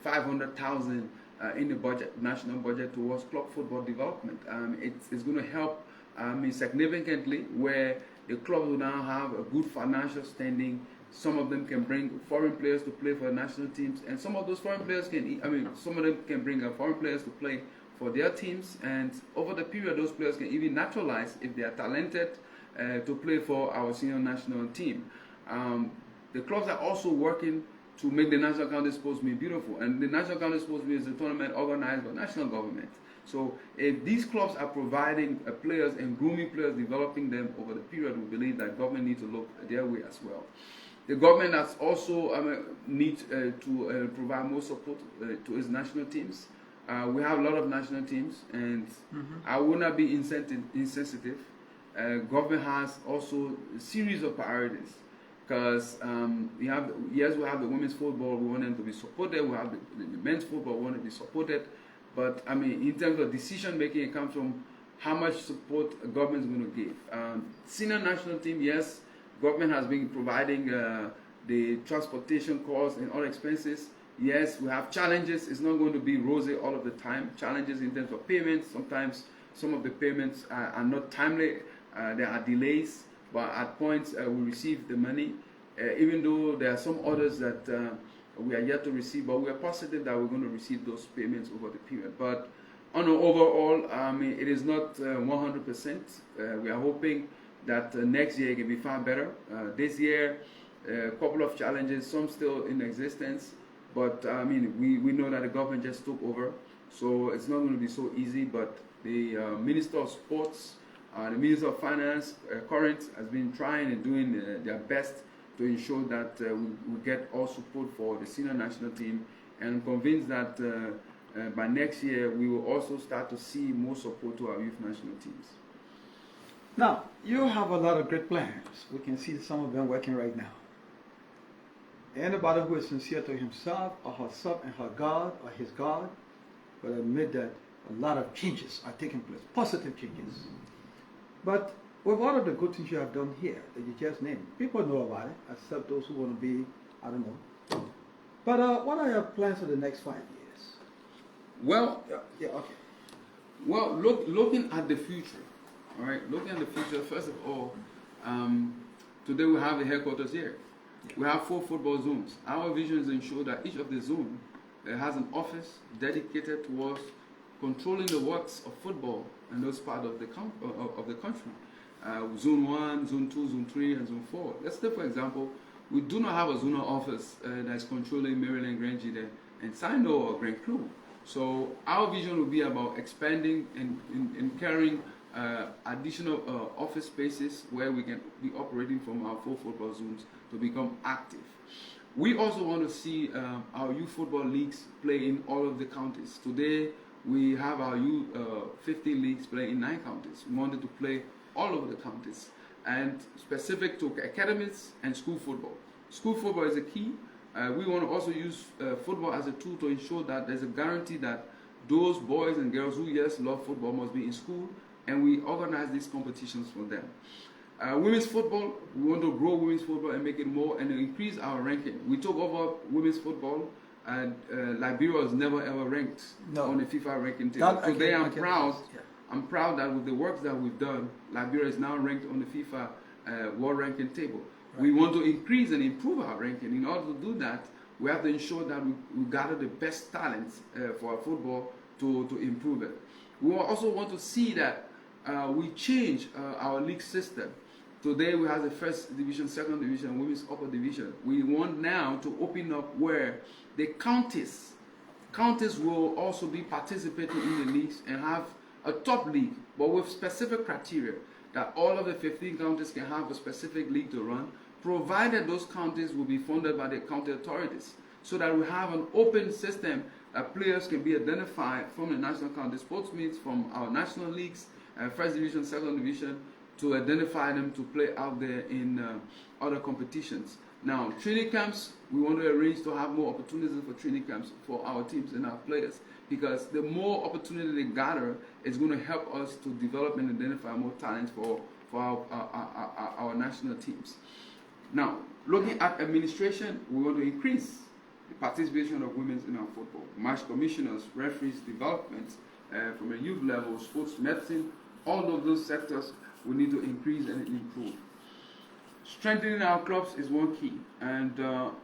500,000 in the budget, national budget, towards club football development. It's going to help significantly, where the clubs will now have a good financial standing. Some of them can bring foreign players to play for national teams, and some of those foreign players some of them can bring foreign players to play for their teams, and over the period, those players can even naturalize if they are talented to play for our senior national team. The clubs are also working to make the National County Sports Meet beautiful, and the National County Sports Meet is a tournament organized by national government. So if these clubs are providing players and grooming players, developing them over the period, we believe that government needs to look their way as well. The government has also needs to provide more support to its national teams. We have a lot of national teams, and I will not be insensitive. Government has also a series of priorities. because we have the women's football, we want them to be supported. We have the men's football, we want to be supported. But I mean, in terms of decision making, it comes from how much support the government is going to give. Senior national team, yes, government has been providing the transportation costs and all expenses. Yes, we have challenges. It's not going to be rosy all of the time. Challenges in terms of payments. Sometimes some of the payments are not timely. There are delays, but at points we receive the money, even though there are some orders that we are yet to receive, but we are positive that we're going to receive those payments over the period. But on an overall, it is not 100%. We are hoping that next year it can be far better. This year, a couple of challenges, some still in existence, but we know that the government just took over, so it's not going to be so easy. But the Minister of Sports, the Minister of Finance, current, has been trying and doing their best to ensure that we get all support for the senior national team, and I'm convinced that by next year we will also start to see more support to our youth national teams. Now, you have a lot of great plans. We can see some of them working right now. Anybody who is sincere to himself or herself and her God or his God will admit that a lot of changes are taking place, positive changes. But with all of the good things you have done here that you just named, people know about it, except those who want to be, I don't know. But what are your plans for the next 5 years? Well, okay. Well, looking at the future, all right. Looking at the future, first of all, today we have the headquarters here. We have 4 football zones. Our vision is to ensure that each of the zones has an office dedicated towards controlling the works of football in those parts of the country. Zone 1, Zone 2, Zone 3, and Zone 4. Let's say, for example, we do not have a zonal office that is controlling Maryland, Grand Gide, and Sino or Grand Cru. So our vision will be about expanding and carrying additional office spaces where we can be operating from our 4 football zones to become active. We also want to see our youth football leagues play in all of the counties. Today we have our youth 15 leagues playing in 9 counties. We wanted to play all over the counties, and specific to academies and school football. School football is a key. We want to also use football as a tool to ensure that there's a guarantee that those boys and girls who love football must be in school, and we organize these competitions for them. Women's football, we want to grow women's football and make it more and increase our ranking. We took over women's football, and Liberia was never ever ranked on the FIFA ranking table. Today I'm proud. I'm proud that with the work that we've done, Liberia is now ranked on the FIFA world ranking table. Right. We want to increase and improve our ranking. In order to do that, we have to ensure that we gather the best talents for our football to improve it. We also want to see that we change our league system. Today we have the first division, second division, women's upper division. We want now to open up where the counties will also be participating in the leagues and have a top league, but with specific criteria that all of the 15 counties can have a specific league to run, provided those counties will be funded by the county authorities, so that we have an open system that players can be identified from the national county sports meets, from our national leagues, first division, second division, to identify them to play out there in other competitions. Now, training camps, we want to arrange to have more opportunities for training camps for our teams and our players, because the more opportunity they gather, it's going to help us to develop and identify more talents for our national teams. Now, looking at administration, we want to increase the participation of women in our football. Match commissioners, referees, development from a youth level, sports medicine, all of those sectors we need to increase and improve. Strengthening our clubs is one key, and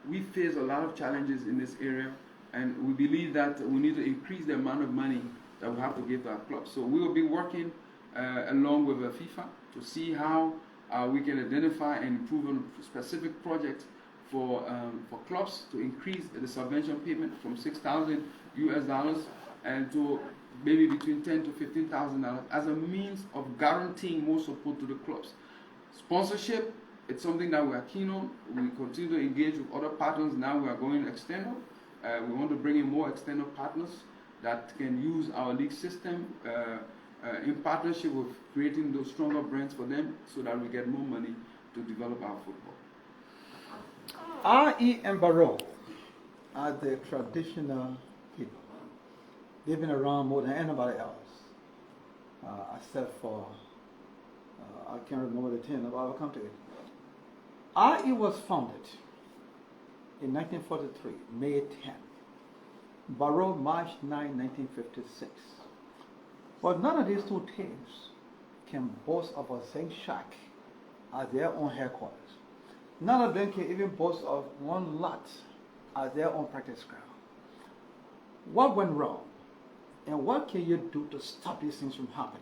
we face a lot of challenges in this area, and we believe that we need to increase the amount of money that we have to give to our clubs. So we will be working along with FIFA to see how we can identify and improve on specific projects for clubs to increase the subvention payment from $6,000 US and to maybe between $10,000 to $15,000 as a means of guaranteeing more support to the clubs. Sponsorship, it's something that we are keen on. We continue to engage with other partners. Now we are going external. We want to bring in more external partners that can use our league system in partnership with creating those stronger brands for them, so that we get more money to develop our football. R.E. and Barrow are the traditional people. They've been around more than anybody else, except for, I can't remember the 10, but I'll come to it. R.E. was founded in 1943, May 10. Barrow, March 9, 1956. But none of these two teams can boast of a zinc shack as their own headquarters. None of them can even boast of one lot as their own practice ground. What went wrong? And what can you do to stop these things from happening?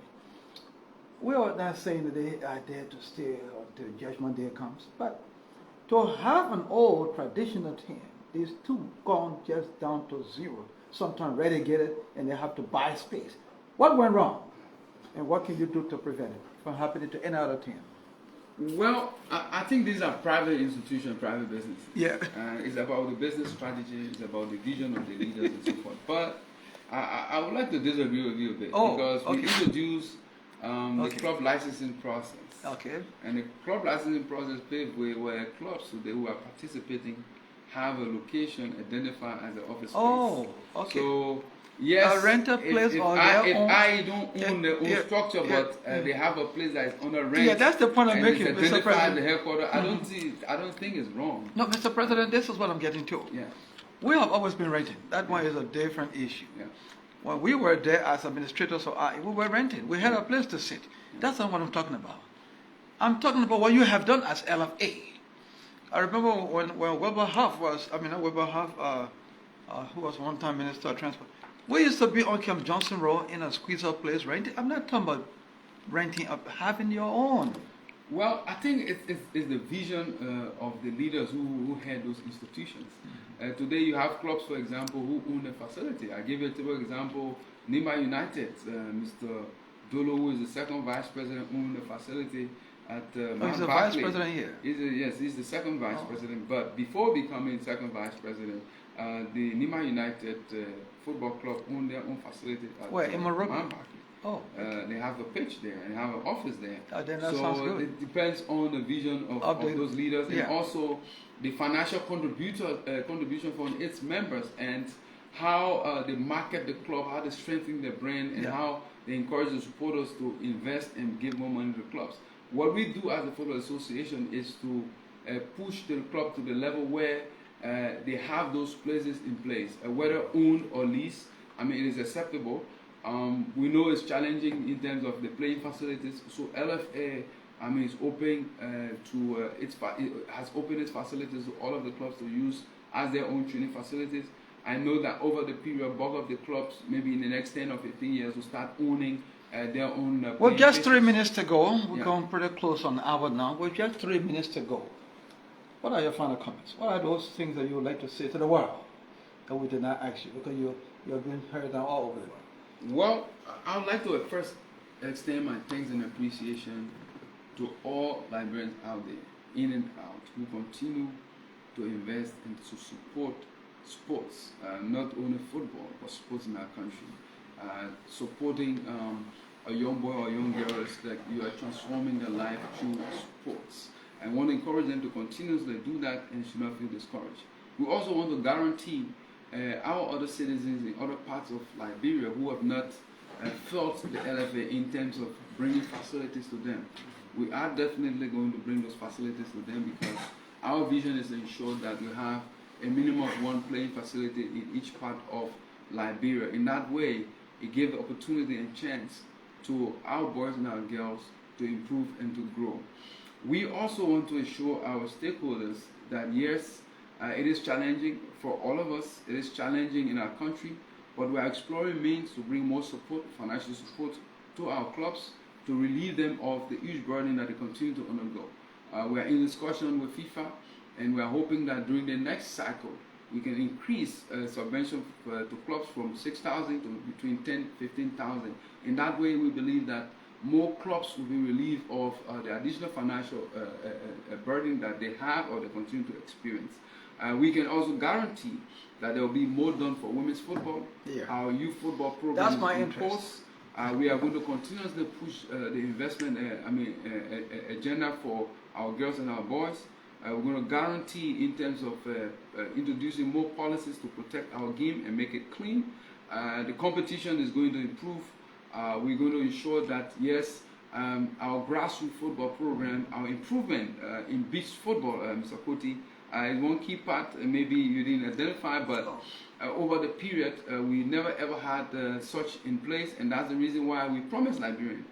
We are not saying that they are there to stay until judgment day comes, but to have an old traditional team, these two gone just down to zero, sometimes relegated, and they have to buy space. What went wrong? And what can you do to prevent it from happening to any other team? Well, I think these are private institutions, private businesses. Yeah. It's about the business strategy, it's about the vision of the leaders and so forth. But I would like to disagree with you a bit because we introduced the club licensing process. Okay. And the club licensing process paved way where clubs today who are participating have a location identified as an office space. Oh, okay. So, yes, a rental place or their own. I don't own the own structure, but they have a place that is on a rent. Yeah, that's the point I'm making, Mr. Mr. President. The headquarters. I don't think it's wrong. No, Mr. President, this is what I'm getting to. Yeah. We have always been renting. That one is a different issue. Yeah. When we were there as administrators of RE, we were renting. We had a place to sit. That's not what I'm talking about. I'm talking about what you have done as LFA. I remember when Wilbur Huff was, Wilbur Huff, who was one-time Minister of Transport. We used to be on Camp Johnson Road in a squeeze-up place renting. I'm not talking about renting up, having your own. Well, I think it's the vision of the leaders who head those institutions. Today you have clubs, for example, who own the facility. I give you a typical example, Nima United, Mr. Dolo, who is the second vice president, owned the facility at he's the vice president here? Yes, he's the second vice president. But before becoming second vice president, the Nima United Football Club owned their own facility at where, in Morocco? They have a pitch there and have an office there. Then that sounds good. It depends on the vision of those leaders and also the financial contribution from its members and how they market the club, how they strengthen their brand, and how they encourage the supporters to invest and give more money to the clubs. What we do as a football association is to push the club to the level where they have those places in place, whether owned or leased. It is acceptable. We know it's challenging in terms of the playing facilities. So LFA, is open it has opened its facilities to all of the clubs to use as their own training facilities. I know that over the period, bulk of the clubs, maybe in the next 10 or 15 years, will start owning their own. Well, just 3 minutes to go. We're going pretty close on an hour now. We've just 3 minutes to go. What are your final comments? What are those things that you would like to say to the world that we did not ask you because you're being heard now all over the world? Well, I would like to first extend my thanks and appreciation to all Liberians out there, in and out, who continue to invest and to support sports, not only football, but sports in our country. Supporting a young boy or young girl is like you are transforming their life through sports. I want to encourage them to continuously do that and should not feel discouraged. We also want to guarantee our other citizens in other parts of Liberia who have not felt the LFA in terms of bringing facilities to them. We are definitely going to bring those facilities to them because our vision is to ensure that we have a minimum of one playing facility in each part of Liberia. In that way, it gives the opportunity and chance to our boys and our girls to improve and to grow. We also want to assure our stakeholders that yes, it is challenging for all of us. It is challenging in our country, but we are exploring means to bring more support, financial support to our clubs to relieve them of the huge burden that they continue to undergo. We are in discussion with FIFA, and we are hoping that during the next cycle, we can increase subvention to clubs from 6,000 to between 10,000 and 15,000. In that way, we believe that more clubs will be relieved of the additional financial burden that they have or they continue to experience. We can also guarantee that there will be more done for women's football, our youth football program. That's my interest. We are going to continuously push the investment agenda for our girls and our boys. We're going to guarantee in terms of introducing more policies to protect our game and make it clean. The competition is going to improve. We're going to ensure that, yes, our grassroots football program, our improvement in beach football, Mr. Koti, is one key part. Maybe you didn't identify, but over the period, we never ever had such in place, and that's the reason why we promised Liberians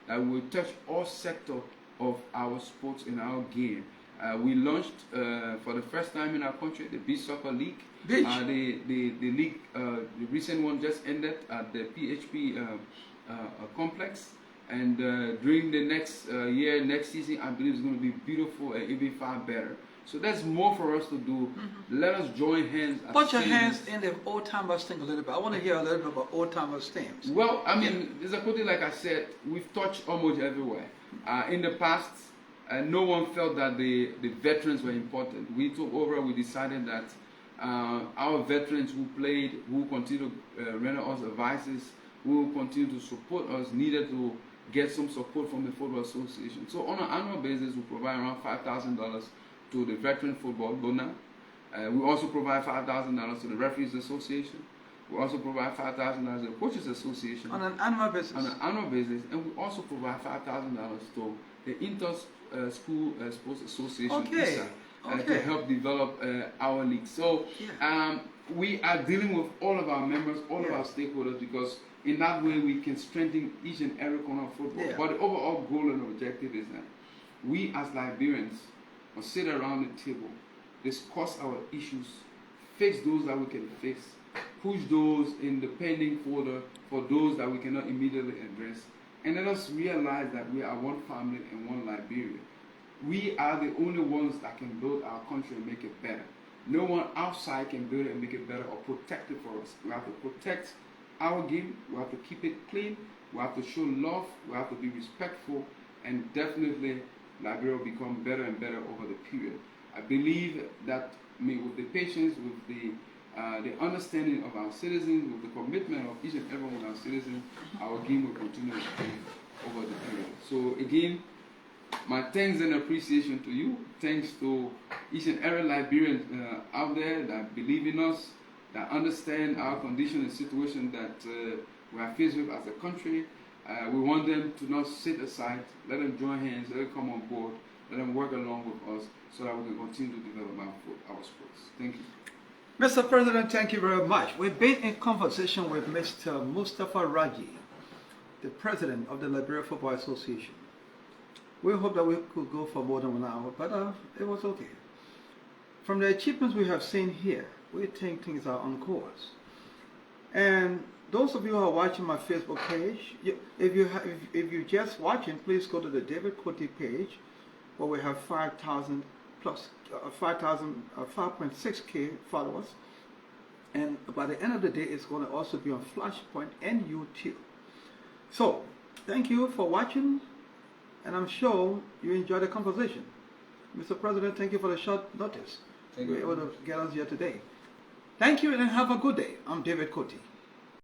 that we will touch all sectors of our sports in our game. We launched for the first time in our country the Beach Soccer League. The league, the recent one just ended at the PHP complex, and during the next year, next season, I believe it's going to be beautiful and even far better. So there's more for us to do. Let us join hands. Put your hands in the old timers thing a little bit. I want to hear a little bit about old timers things. Well, I mean, there's a quote, like I said, we've touched almost everywhere. In the past, no one felt that the veterans were important. We took over, we decided that our veterans who played, who continue to render us advices, who will continue to support us, needed to get some support from the Football Association. So on an annual basis, we provide around $5,000 to the Veteran Football Donor. We also provide $5,000 to the Referees Association. We also provide $5,000 to the Coaches Association. On an annual basis? On an annual basis. And we also provide $5,000 to the Inter-School Sports Association to help develop our league. So we are dealing with all of our members, all of our stakeholders, because in that way we can strengthen each and every corner of football. But the overall goal and objective is that we as Liberians must sit around the table, discuss our issues, fix those that we can fix, push those in the pending folder for those that we cannot immediately address, and let us realize that we are one family and one Liberia. We are the only ones that can build our country and make it better. No one outside can build it and make it better or protect it for us. We have to protect our game, we have to keep it clean, we have to show love, we have to be respectful, and definitely Liberia will become better and better over the period. I believe that with the patience, with the understanding of our citizens, with the commitment of each and every one of our citizens, our game will continue to improve over the period. So again, my thanks and appreciation to you. Thanks to each and every Liberian out there that believe in us, that understand our condition and situation that we are faced with as a country. We want them to not sit aside, let them join hands, let them come on board, let them work along with us so that we can continue to develop our sports. Thank you. Mr. President, thank you very much. We've been in conversation with Mr. Mustapha Raji, the President of the Liberia Football Association. We hope that we could go for more than 1 hour, but it was okay. From the achievements we have seen here, we think things are on course. And those of you who are watching my Facebook page, if you're just watching, please go to the David Koti page, where we have 5,000 plus 5.6K followers. And by the end of the day, it's going to also be on Flashpoint and YouTube. So, thank you for watching, and I'm sure you enjoyed the conversation. Mr. President, thank you for the short notice. Thank you were able to get us here today. Thank you and have a good day. I'm David Koti.